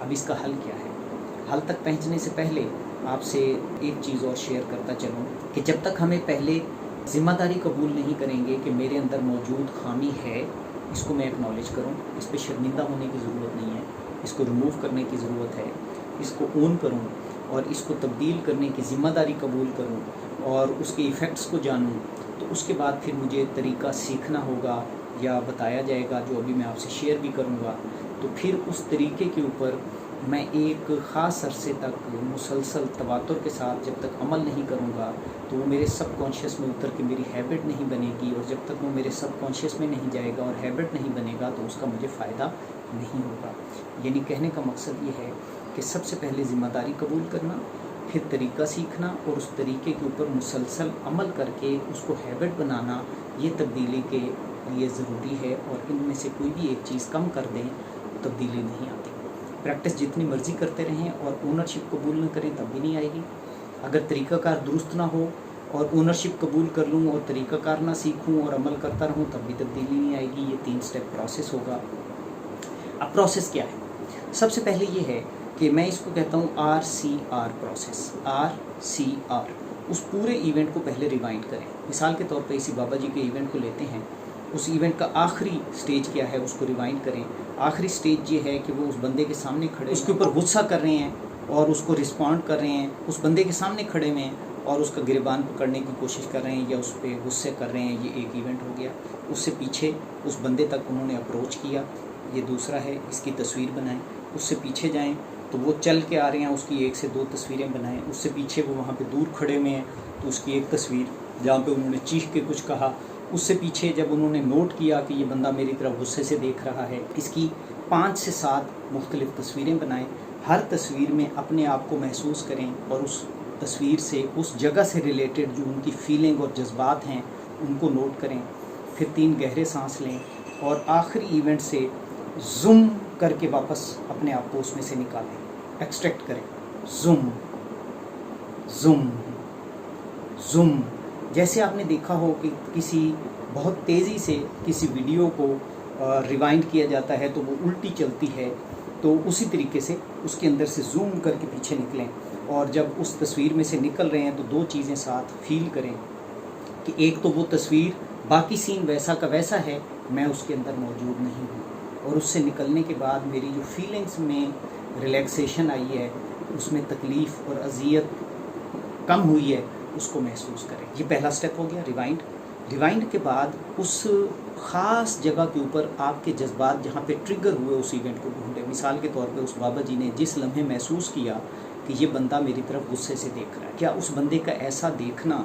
اب اس کا حل کیا ہے؟ حل تک پہنچنے سے پہلے آپ سے ایک چیز اور شیئر کرتا چلوں کہ جب تک ہمیں پہلے ذمہ داری قبول نہیں کریں گے کہ میرے اندر موجود خامی ہے، اس کو میں اکنالج کروں، اس پہ شرمندہ ہونے کی ضرورت نہیں ہے، اس کو ریموو کرنے کی ضرورت ہے، اس کو اون کروں اور اس کو تبدیل کرنے کی ذمہ داری قبول کروں اور اس کے ایفیکٹس کو جانوں، تو اس کے بعد پھر مجھے طریقہ سیکھنا ہوگا یا بتایا جائے گا، جو ابھی میں آپ سے شیئر بھی کروں گا۔ تو پھر اس طریقے کے اوپر میں ایک خاص عرصے تک مسلسل تواتر کے ساتھ جب تک عمل نہیں کروں گا تو وہ میرے سب کانشیس میں اتر کے میری ہیبٹ نہیں بنے گی، اور جب تک وہ میرے سب کانشیس میں نہیں جائے گا اور ہیبٹ نہیں بنے گا تو اس کا مجھے فائدہ نہیں ہوگا۔ یعنی کہنے کا مقصد یہ ہے کہ سب سے پہلے ذمہ داری قبول کرنا، پھر طریقہ سیکھنا اور اس طریقے کے اوپر مسلسل عمل کر کے اس کو ہیبٹ بنانا، یہ تبدیلی کے لیے ضروری ہے۔ اور ان میں سے کوئی بھی ایک چیز کم کر دیں تبدیلی نہیں آتی۔ پریکٹس جتنی مرضی کرتے رہیں اور اونرشپ قبول نہ کریں تب بھی نہیں آئے گی۔ اگر طریقہ کار درست نہ ہو اور اونرشپ قبول کر لوں اور طریقہ کار نہ سیکھوں اور عمل کرتا رہوں تب بھی تبدیلی نہیں آئے گی۔ یہ 3 سٹیپ پروسیس ہوگا۔ اب پروسیس کیا ہے؟ سب سے پہلے یہ ہے کہ میں اس کو کہتا ہوں RCR پروسیس۔ RCR، اس پورے ایونٹ کو پہلے ریوائنڈ کریں۔ مثال کے طور پہ اسی بابا جی کے ایونٹ کو لیتے ہیں، اس ایونٹ کا آخری سٹیج کیا ہے اس کو ریوائنڈ کریں۔ آخری سٹیج یہ ہے کہ وہ اس بندے کے سامنے کھڑے اس کے اوپر غصہ کر رہے ہیں اور اس کو رسپونڈ کر رہے ہیں، اس بندے کے سامنے کھڑے ہوئے ہیں اور اس کا گریبان پکڑنے کی کوشش کر رہے ہیں یا اس پہ غصے کر رہے ہیں۔ یہ ایک ایونٹ ہو گیا۔ اس سے پیچھے اس بندے تک انہوں نے اپروچ کیا، یہ دوسرا ہے۔ اس کی تصویر بنائیں۔ اس سے پیچھے جائیں تو وہ چل کے آ رہے ہیں، اس کی 1 سے 2 تصویریں بنائیں۔ اس سے پیچھے وہ وہاں پہ دور کھڑے ہوئے ہیں تو اس کی ایک تصویر جہاں پہ انہوں نے چیخ کے کچھ کہا۔ اس سے پیچھے جب انہوں نے نوٹ کیا کہ یہ بندہ میری طرف غصے سے دیکھ رہا ہے، اس کی 5 سے 7 مختلف تصویریں بنائیں۔ ہر تصویر میں اپنے آپ کو محسوس کریں اور اس تصویر سے، اس جگہ سے ریلیٹڈ جو ان کی فیلنگ اور جذبات ہیں ان کو نوٹ کریں۔ پھر 3 گہرے سانس لیں اور آخری ایونٹ سے زوم کر کے واپس اپنے آپ کو اس میں سے نکالیں، ایکسٹریکٹ کریں۔ Zoom zoom zoom. جیسے آپ نے دیکھا ہو کہ کسی بہت تیزی سے کسی ویڈیو کو ریوائنڈ کیا جاتا ہے تو وہ الٹی چلتی ہے، تو اسی طریقے سے اس کے اندر سے زوم کر کے پیچھے نکلیں، اور جب اس تصویر میں سے نکل رہے ہیں تو 2 چیزیں ساتھ فیل کریں کہ ایک تو وہ تصویر باقی سین ویسا کا ویسا ہے، میں اس کے اندر موجود نہیں ہوں، اور اس سے نکلنے کے بعد میری جو فیلنگز میں ریلیکسیشن آئی ہے، اس میں تکلیف اور اذیت کم ہوئی ہے، اس کو محسوس کریں۔ یہ پہلا سٹیپ ہو گیا ریوائنڈ۔ ریوائنڈ کے بعد اس خاص جگہ کے اوپر آپ کے جذبات جہاں پہ ٹریگر ہوئے اس ایونٹ کو ڈھونڈیں۔ مثال کے طور پہ اس بابا جی نے جس لمحے محسوس کیا کہ یہ بندہ میری طرف غصے سے دیکھ رہا ہے، کیا اس بندے کا ایسا دیکھنا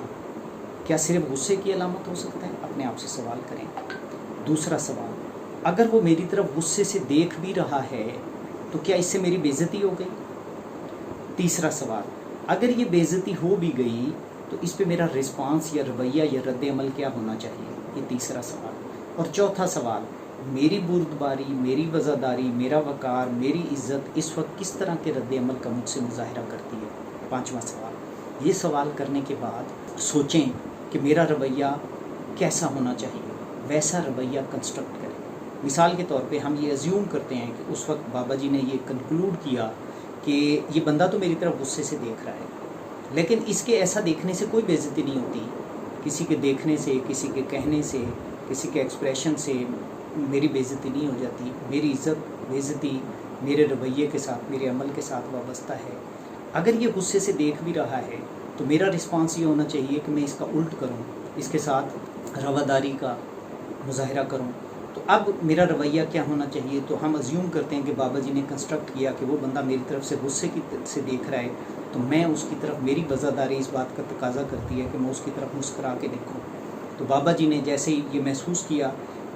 کیا صرف غصے کی علامت ہو سکتا ہے؟ اپنے آپ سے سوال کریں۔ دوسرا سوال، اگر وہ میری طرف غصے سے دیکھ بھی رہا ہے تو کیا اس سے میری بے عزتی ہو گئی؟ تیسرا سوال، اگر یہ بے عزتی ہو بھی گئی تو اس پہ میرا رسپانس یا رویہ یا رد عمل کیا ہونا چاہیے؟ یہ تیسرا سوال۔ اور چوتھا سوال، میری بردباری، میری وزاداری، میرا وقار، میری عزت اس وقت کس طرح کے رد عمل کا مجھ سے مظاہرہ کرتی ہے؟ 5واں سوال۔ یہ سوال کرنے کے بعد سوچیں کہ میرا رویہ کیسا ہونا چاہیے، ویسا رویہ کنسٹرکٹ کریں۔ مثال کے طور پہ ہم یہ ایزیوم کرتے ہیں کہ اس وقت بابا جی نے یہ کنکلوڈ کیا کہ یہ بندہ تو میری طرف غصے سے دیکھ رہا ہے، لیکن اس کے ایسا دیکھنے سے کوئی بے عزتی نہیں ہوتی۔ کسی کے دیکھنے سے، کسی کے کہنے سے، کسی کے ایکسپریشن سے میری بے عزتی نہیں ہو جاتی۔ میری عزت، بے عزتی میرے رویے کے ساتھ، میرے عمل کے ساتھ وابستہ ہے۔ اگر یہ غصے سے دیکھ بھی رہا ہے تو میرا رسپانس یہ ہونا چاہیے کہ میں اس کا الٹ کروں، اس کے ساتھ رواداری کا مظاہرہ کروں۔ تو اب میرا رویہ کیا ہونا چاہیے؟ تو ہم ازیوم کرتے ہیں کہ بابا جی نے کنسٹرکٹ کیا کہ وہ بندہ میری طرف سے غصے سے دیکھ رہا ہے، تو میں اس کی طرف، میری وزاداری اس بات کا تقاضا کرتی ہے کہ میں اس کی طرف مسکرا کے دیکھوں۔ تو بابا جی نے جیسے ہی یہ محسوس کیا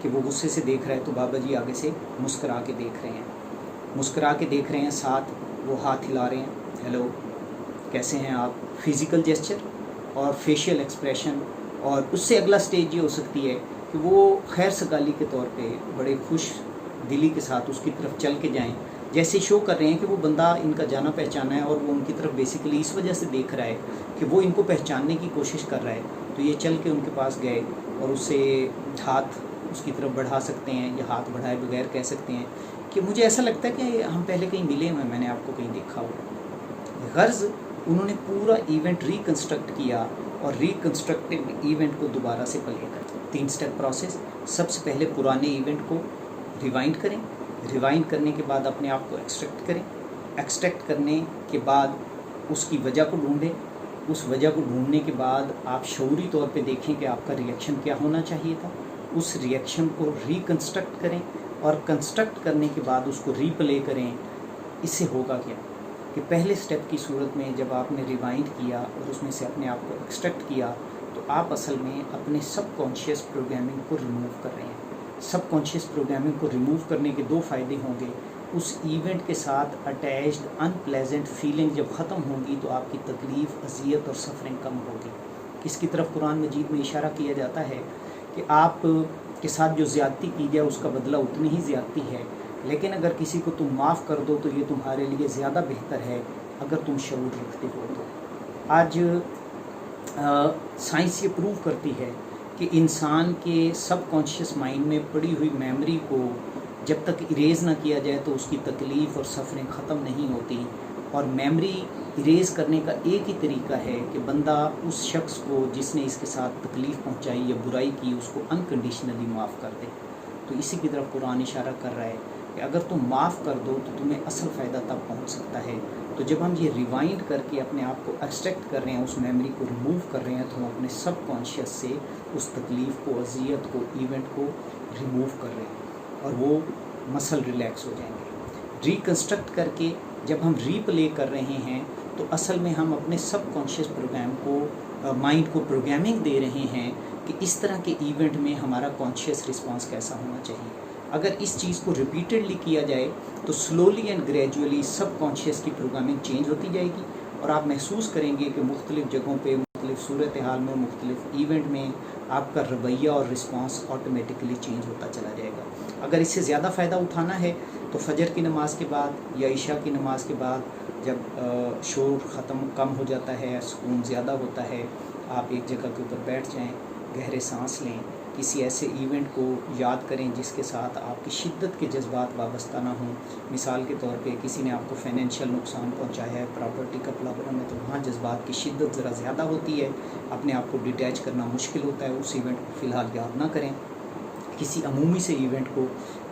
کہ وہ غصے سے دیکھ رہا ہے تو بابا جی آگے سے مسکرا کے دیکھ رہے ہیں، مسکرا کے دیکھ رہے ہیں، ساتھ وہ ہاتھ ہلا رہے ہیں، ہیلو کیسے ہیں آپ، فزیکل جیسچر اور فیشیل ایکسپریشن۔ اور اس سے اگلا سٹیج یہ ہو سکتی ہے کہ وہ خیر سگالی کے طور پہ بڑے خوش دلی کے ساتھ اس کی طرف چل کے جائیں، جیسے شو کر رہے ہیں کہ وہ بندہ ان کا جانا پہچانا ہے اور وہ ان کی طرف بیسیکلی اس وجہ سے دیکھ رہا ہے کہ وہ ان کو پہچاننے کی کوشش کر رہا ہے۔ تو یہ چل کے ان کے پاس گئے اور اسے ہاتھ اس کی طرف بڑھا سکتے ہیں یا ہاتھ بڑھائے بغیر کہہ سکتے ہیں کہ مجھے ایسا لگتا ہے کہ ہم پہلے کہیں ملے ہوئے، میں نے آپ کو کہیں دیکھا ہوا۔ غرض انہوں نے پورا ایونٹ ریکنسٹرکٹ کیا اور ریکنسٹرکٹڈ ایونٹ کو دوبارہ سے پلے کر 3 سٹیپ پروسیس۔ سب سے پہلے پرانے ایونٹ کو ریوائنڈ کریں، ریوائنڈ کرنے کے بعد اپنے آپ کو ایکسٹریکٹ کریں، ایکسٹریکٹ کرنے کے بعد اس کی وجہ کو ڈھونڈیں، اس وجہ کو ڈھونڈنے کے بعد آپ شعوری طور پہ دیکھیں کہ آپ کا ریئیکشن کیا ہونا چاہیے تھا، اس ریئیکشن کو ریکنسٹرکٹ کریں اور کنسٹرکٹ کرنے کے بعد اس کو ری پلے کریں۔ اس سے ہوگا کیا کہ پہلے سٹیپ کی صورت میں جب آپ نے ریوائنڈ کیا اور اس میں سے اپنے آپ کو ایکسٹریکٹ کیا تو آپ اصل میں اپنے سب کانشیس پروگرامنگ کو ریموو کر رہے ہیں۔ سب کانشیس پروگرامنگ کو ریموو کرنے کے 2 فائدے ہوں گے۔ اس ایونٹ کے ساتھ اٹیچڈ ان پلیزنٹ فیلنگ جب ختم ہوگی تو آپ کی تکلیف، اذیت اور سفرنگ کم ہوگی۔ اس کی طرف قرآن مجید میں اشارہ کیا جاتا ہے کہ آپ کے ساتھ جو زیادتی کی جائے اس کا بدلہ اتنی ہی زیادتی ہے، لیکن اگر کسی کو تم معاف کر دو تو یہ تمہارے لیے زیادہ بہتر ہے اگر تم شعور رکھتے ہو تو۔ آج سائنس یہ پروو کرتی ہے کہ انسان کے سب کانشیس مائنڈ میں پڑی ہوئی میموری کو جب تک اریز نہ کیا جائے تو اس کی تکلیف اور سفرنگ ختم نہیں ہوتی، اور میموری اریز کرنے کا ایک ہی طریقہ ہے کہ بندہ اس شخص کو جس نے اس کے ساتھ تکلیف پہنچائی یا برائی کی اس کو انکنڈیشنلی معاف کر دے۔ تو اسی کی طرف قرآن اشارہ کر رہا ہے کہ اگر تم معاف کر دو تو تمہیں اصل فائدہ تب پہنچ سکتا ہے۔ تو جب ہم یہ ریوائنڈ کر کے اپنے آپ کو ایکسٹریکٹ کر رہے ہیں، اس میموری کو ریموو کر رہے ہیں، تو ہم اپنے سب کانشیس سے اس تکلیف کو، اذیت کو، ایونٹ کو ریموو کر رہے ہیں اور وہ مسل ریلیکس ہو جائیں گے۔ ریکنسٹرکٹ کر کے جب ہم ری پلے کر رہے ہیں تو اصل میں ہم اپنے سب کانشیس پروگرام کو، مائنڈ کو پروگرامنگ دے رہے ہیں کہ اس طرح کے ایونٹ میں ہمارا کانشیس رسپانس کیسا ہونا چاہیے۔ اگر اس چیز کو ریپیٹڈلی کیا جائے تو slowly and gradually sub conscious کی پروگرامنگ چینج ہوتی جائے گی اور آپ محسوس کریں گے کہ مختلف جگہوں پہ، مختلف صورتحال میں، مختلف ایونٹ میں آپ کا رویہ اور رسپانس آٹومیٹکلی چینج ہوتا چلا جائے گا۔ اگر اس سے زیادہ فائدہ اٹھانا ہے تو فجر کی نماز کے بعد یا عشاء کی نماز کے بعد جب شور کم ہو جاتا ہے، سکون زیادہ ہوتا ہے، آپ ایک جگہ کے اوپر بیٹھ جائیں، گہرے سانس لیں، کسی ایسے ایونٹ کو یاد کریں جس کے ساتھ آپ کی شدت کے جذبات وابستہ نہ ہوں۔ مثال کے طور پہ کسی نے آپ کو فائنینشیل نقصان پہنچایا ہے، پراپرٹی کا پرابلم ہے، تو وہاں جذبات کی شدت ذرا زیادہ ہوتی ہے، اپنے آپ کو ڈیٹیچ کرنا مشکل ہوتا ہے، اس ایونٹ کو فی الحال یاد نہ کریں۔ کسی عمومی سے ایونٹ کو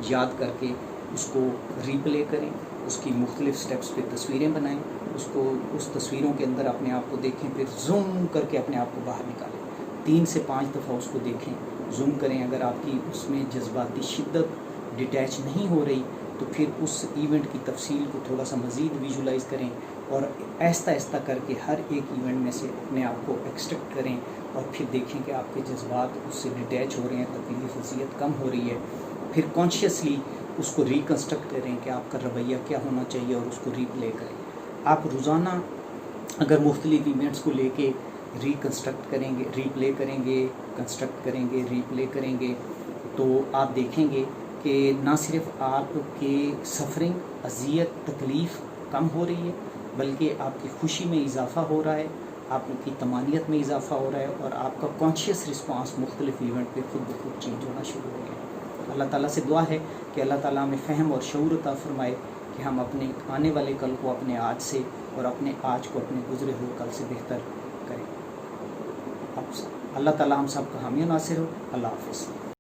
یاد کر کے اس کو ری پلے کریں، اس کی مختلف سٹیپس پہ تصویریں بنائیں، اس تصویروں کے اندر اپنے آپ کو دیکھیں، پھر زوم کر کے اپنے آپ کو باہر نکالیں، 3 سے 5 دفعہ اس کو دیکھیں، زوم کریں۔ اگر آپ کی اس میں جذباتی شدت ڈیٹیچ نہیں ہو رہی تو پھر اس ایونٹ کی تفصیل کو تھوڑا سا مزید ویژولائز کریں اور آہستہ آہستہ کر کے ہر ایک ایونٹ میں سے اپنے آپ کو ایکسٹریکٹ کریں اور پھر دیکھیں کہ آپ کے جذبات اس سے ڈیٹیچ ہو رہے ہیں، تکلیف، اذیت کم ہو رہی ہے۔ پھر کانشیسلی اس کو ریکنسٹرکٹ کریں کہ آپ کا رویہ کیا ہونا چاہیے اور اس کو ری پلے کریں۔ آپ روزانہ اگر مختلف ایونٹس کو لے کے ریکنسٹرکٹ کریں گے، ری پلے کریں گے، کنسٹرکٹ کریں گے، ری پلے کریں گے، تو آپ دیکھیں گے کہ نہ صرف آپ کے سفرنگ، اذیت، تکلیف کم ہو رہی ہے بلکہ آپ کی خوشی میں اضافہ ہو رہا ہے، آپ کی طمانینت میں اضافہ ہو رہا ہے اور آپ کا کانشیس رسپانس مختلف ایونٹ پہ خود بخود چینج ہونا شروع ہو گیا۔ اللہ تعالیٰ سے دعا ہے کہ اللہ تعالیٰ ہمیں فہم اور شعور عطا فرمائے کہ ہم اپنے آنے والے کل کو اپنے آج سے اور اپنے آج کو اپنے گزرے ہوئے کل سے بہتر کریں۔ اللہ تعالیٰ ہم سب کا حامی و ناصر ہو۔ اللہ حافظ۔